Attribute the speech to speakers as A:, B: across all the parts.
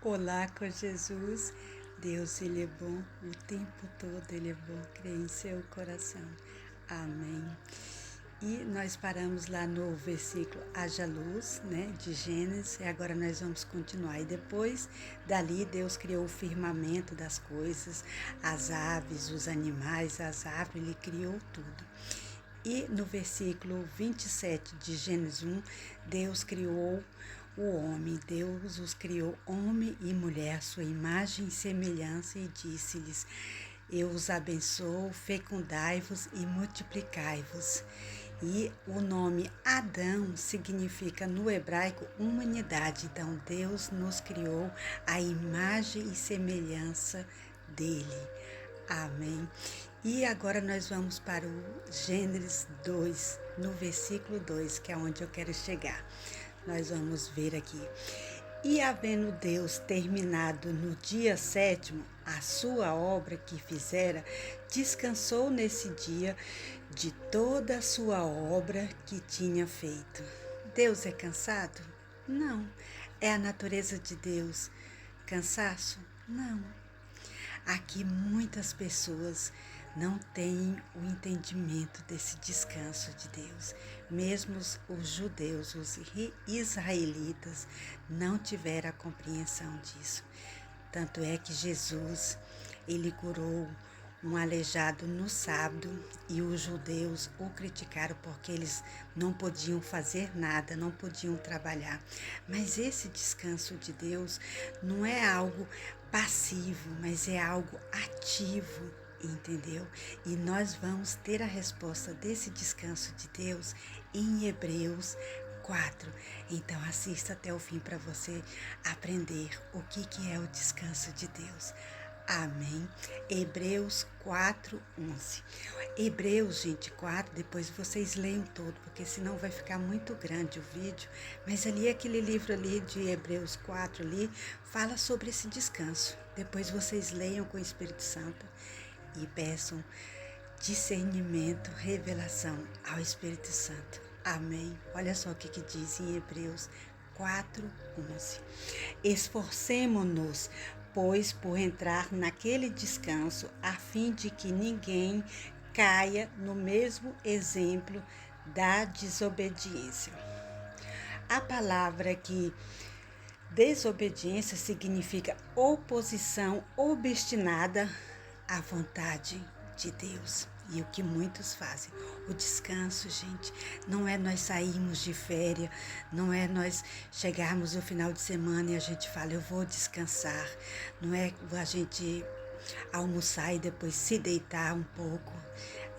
A: Olá com Jesus. Deus, Ele é bom, o tempo todo Ele é bom. Creia em seu coração. Amém. E nós paramos lá no versículo haja luz, né, de Gênesis, e agora nós vamos continuar. E depois dali Deus criou o firmamento das coisas, as aves, os animais, as árvores, Ele criou tudo. E no versículo 27 de Gênesis 1, Deus criou o homem. Deus os criou homem e mulher, sua imagem e semelhança, e disse-lhes: eu os abençoo, fecundai-vos e multiplicai-vos. E o nome Adão significa no hebraico humanidade. Então Deus nos criou a imagem e semelhança dele. Amém. E agora nós vamos para o Gênesis 2, no versículo 2, que é onde eu quero chegar. Nós vamos ver aqui. E havendo Deus terminado no dia 7º a sua obra que fizera, descansou nesse dia de toda a sua obra que tinha feito. Deus é cansado? Não. É a natureza de Deus. Cansaço? Não. Aqui muitas pessoas não têm o entendimento desse descanso de Deus. Mesmo os judeus, os israelitas, não tiveram a compreensão disso. Tanto é que Jesus, ele curou um aleijado no sábado e os judeus o criticaram porque eles não podiam fazer nada, não podiam trabalhar. Mas esse descanso de Deus não é algo passivo, mas é algo ativo, entendeu? E nós vamos ter a resposta desse descanso de Deus em Hebreus 4. Então assista até o fim para você aprender o que é o descanso de Deus. Amém. Hebreus 4:11. Hebreus, gente, 4, depois vocês leiam todo, porque senão vai ficar muito grande o vídeo. Mas ali, aquele livro ali de Hebreus 4 ali, fala sobre esse descanso. Depois vocês leiam com o Espírito Santo e peçam discernimento, revelação ao Espírito Santo. Amém. Olha só o que diz em Hebreus 4:11. Esforcemo-nos, pois, por entrar naquele descanso, a fim de que ninguém caia no mesmo exemplo da desobediência. A palavra que desobediência significa oposição obstinada à vontade de Deus. E o que muitos fazem. O descanso, gente, não é nós sairmos de férias, não é nós chegarmos no final de semana e a gente fala, eu vou descansar. Não é a gente almoçar e depois se deitar um pouco.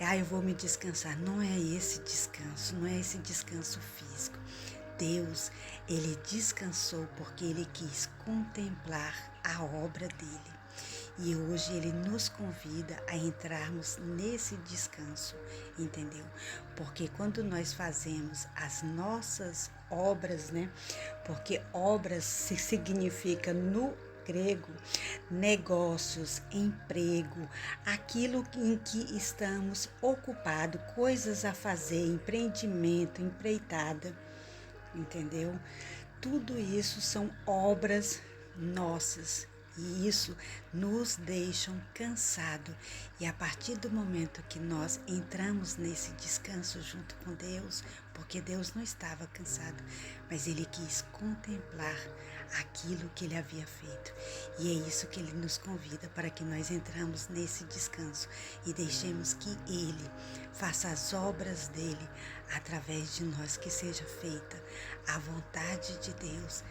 A: Eu vou me descansar. Não é esse descanso, não é esse descanso físico. Deus, ele descansou porque ele quis contemplar a obra dele. E hoje ele nos convida a entrarmos nesse descanso, entendeu? Porque quando nós fazemos as nossas obras, né? Porque obras significa no grego, negócios, emprego, aquilo em que estamos ocupados, coisas a fazer, empreendimento, empreitada, entendeu? Tudo isso são obras nossas. E isso nos deixa cansados. E a partir do momento que nós entramos nesse descanso junto com Deus, porque Deus não estava cansado, mas Ele quis contemplar aquilo que Ele havia feito. E é isso que Ele nos convida, para que nós entramos nesse descanso e deixemos que Ele faça as obras dEle através de nós, que seja feita a vontade de Deus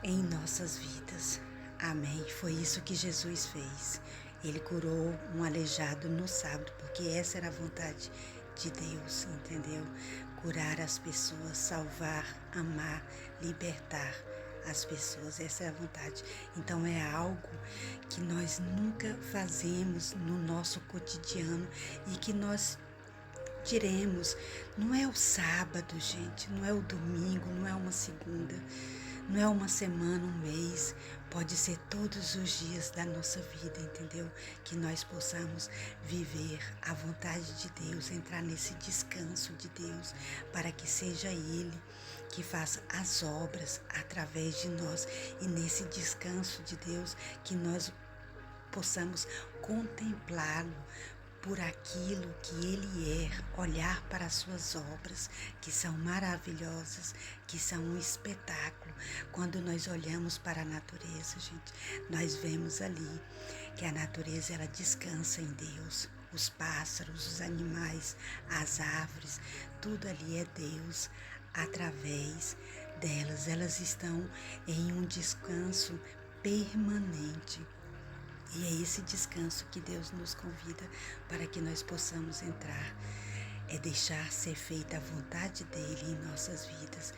A: em nossas vidas. Amém. Foi isso que Jesus fez. Ele curou um aleijado no sábado, porque essa era a vontade de Deus, entendeu? Curar as pessoas, salvar, amar, libertar as pessoas. Essa é a vontade. Então é algo que nós nunca fazemos no nosso cotidiano e que nós diremos, não é o sábado, gente, não é o domingo, não é uma segunda, não é uma semana, um mês, pode ser todos os dias da nossa vida, entendeu? Que nós possamos viver a vontade de Deus, entrar nesse descanso de Deus, para que seja Ele que faça as obras através de nós, e nesse descanso de Deus que nós possamos contemplá-lo por aquilo que Ele é, olhar para as suas obras, que são maravilhosas, que são um espetáculo. Quando nós olhamos para a natureza, gente, nós vemos ali que a natureza, ela descansa em Deus. Os pássaros, os animais, as árvores, tudo ali é Deus. Através delas, elas estão em um descanso permanente. E é esse descanso que Deus nos convida para que nós possamos entrar. É deixar ser feita a vontade dEle em nossas vidas,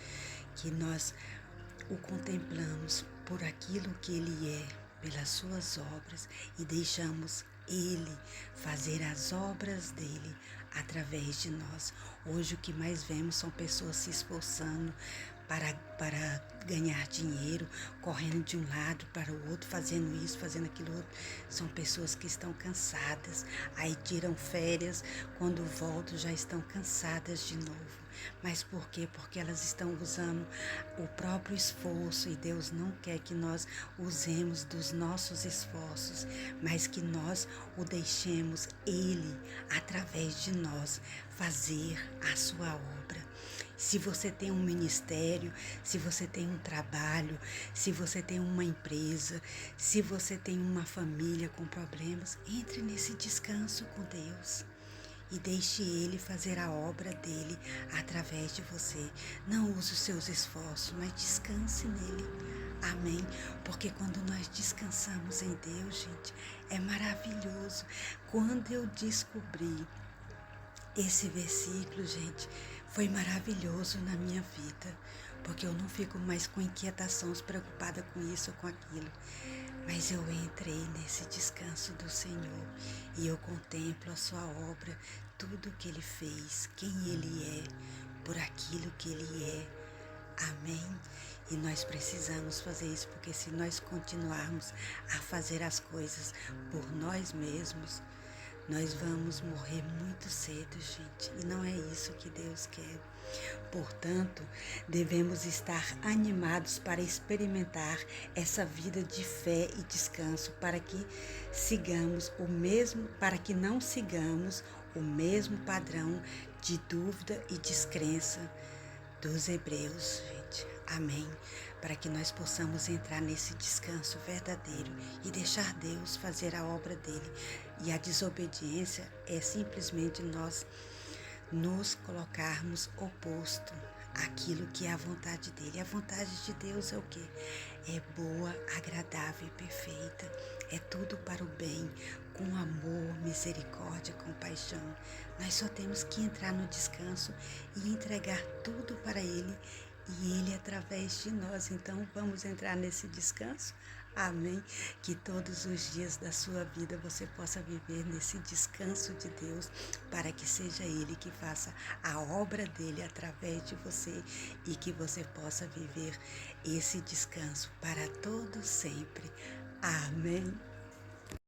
A: que nós o contemplamos por aquilo que Ele é, pelas suas obras, e deixamos Ele fazer as obras dEle através de nós. Hoje o que mais vemos são pessoas se esforçando para ganhar dinheiro, correndo de um lado para o outro, fazendo isso, fazendo aquilo outro. São pessoas que estão cansadas, aí tiram férias, quando voltam já estão cansadas de novo. Mas por quê? Porque elas estão usando o próprio esforço, e Deus não quer que nós usemos dos nossos esforços, mas que nós o deixemos Ele, através de nós, fazer a sua obra. Se você tem um ministério, se você tem um trabalho, se você tem uma empresa, se você tem uma família com problemas, entre nesse descanso com Deus e deixe Ele fazer a obra dEle através de você. Não use os seus esforços, mas descanse nele. Amém? Porque quando nós descansamos em Deus, gente, é maravilhoso. Quando eu descobri esse versículo, gente, foi maravilhoso na minha vida, porque eu não fico mais com inquietações, preocupada com isso ou com aquilo, mas eu entrei nesse descanso do Senhor e eu contemplo a sua obra, tudo o que Ele fez, quem Ele é, por aquilo que Ele é. Amém? E nós precisamos fazer isso, porque se nós continuarmos a fazer as coisas por nós mesmos, nós vamos morrer muito cedo, gente, e não é isso que Deus quer. Portanto, devemos estar animados para experimentar essa vida de fé e descanso, para que não sigamos o mesmo padrão de dúvida e descrença dos hebreus, gente. Amém? Para que nós possamos entrar nesse descanso verdadeiro e deixar Deus fazer a obra dele. E a desobediência é simplesmente nós nos colocarmos oposto àquilo que é a vontade dele. A vontade de Deus é o quê? É boa, agradável e perfeita. É tudo para o bem, com amor, misericórdia, compaixão. Nós só temos que entrar no descanso e entregar tudo para Ele, e Ele através de nós. Então vamos entrar nesse descanso? Amém? Que todos os dias da sua vida você possa viver nesse descanso de Deus, para que seja Ele que faça a obra dele através de você, e que você possa viver esse descanso para todo sempre. Amém?